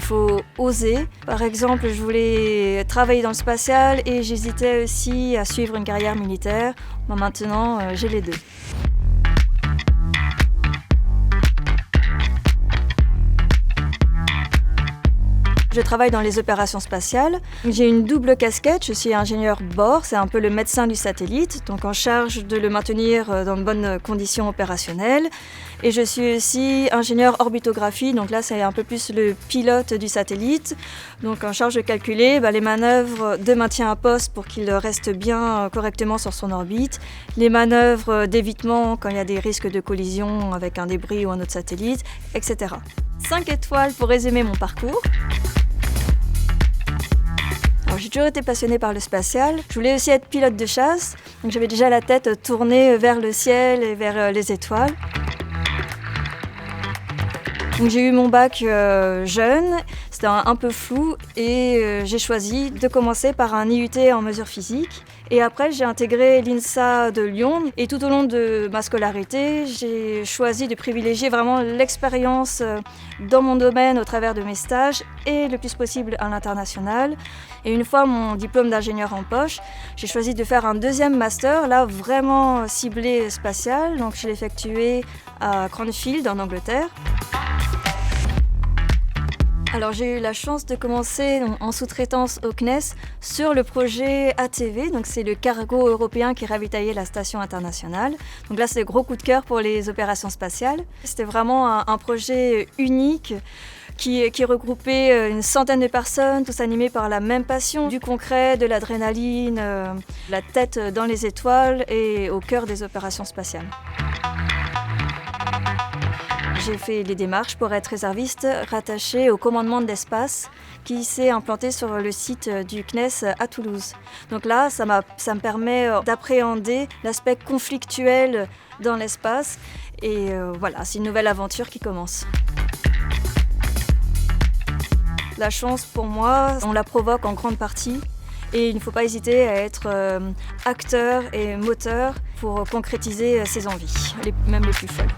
faut oser. Par exemple, je voulais travailler dans le spatial et j'hésitais aussi à suivre une carrière militaire. Bon, maintenant, j'ai les deux. Je travaille dans les opérations spatiales. J'ai une double casquette, je suis ingénieur bord, c'est un peu le médecin du satellite, donc en charge de le maintenir dans de bonnes conditions opérationnelles. Et je suis aussi ingénieur orbitographie, donc là c'est un peu plus le pilote du satellite, donc en charge de calculer les manœuvres de maintien à poste pour qu'il reste bien correctement sur son orbite, les manœuvres d'évitement quand il y a des risques de collision avec un débris ou un autre satellite, etc. 5 étoiles pour résumer mon parcours. Alors, j'ai toujours été passionnée par le spatial. Je voulais aussi être pilote de chasse, donc j'avais déjà la tête tournée vers le ciel et vers les étoiles. Donc, j'ai eu mon bac jeune, c'était un peu flou et j'ai choisi de commencer par un IUT en mesures physiques. Et après, j'ai intégré l'INSA de Lyon et tout au long de ma scolarité, j'ai choisi de privilégier vraiment l'expérience dans mon domaine au travers de mes stages et le plus possible à l'international. Et une fois mon diplôme d'ingénieur en poche, j'ai choisi de faire un deuxième master, là vraiment ciblé spatial. Donc je l'ai effectué à Cranfield en Angleterre. Alors j'ai eu la chance de commencer en sous-traitance au CNES sur le projet ATV, donc c'est le cargo européen qui ravitaillait la station internationale. Donc là c'est le gros coup de cœur pour les opérations spatiales. C'était vraiment un projet unique qui regroupait une centaine de personnes, tous animés par la même passion, du concret, de l'adrénaline, la tête dans les étoiles et au cœur des opérations spatiales. J'ai fait les démarches pour être réserviste rattaché au commandement de l'espace qui s'est implanté sur le site du CNES à Toulouse. Donc là, ça me permet d'appréhender l'aspect conflictuel dans l'espace et voilà, c'est une nouvelle aventure qui commence. La chance pour moi, on la provoque en grande partie et il ne faut pas hésiter à être acteur et moteur pour concrétiser ses envies, même les plus folles.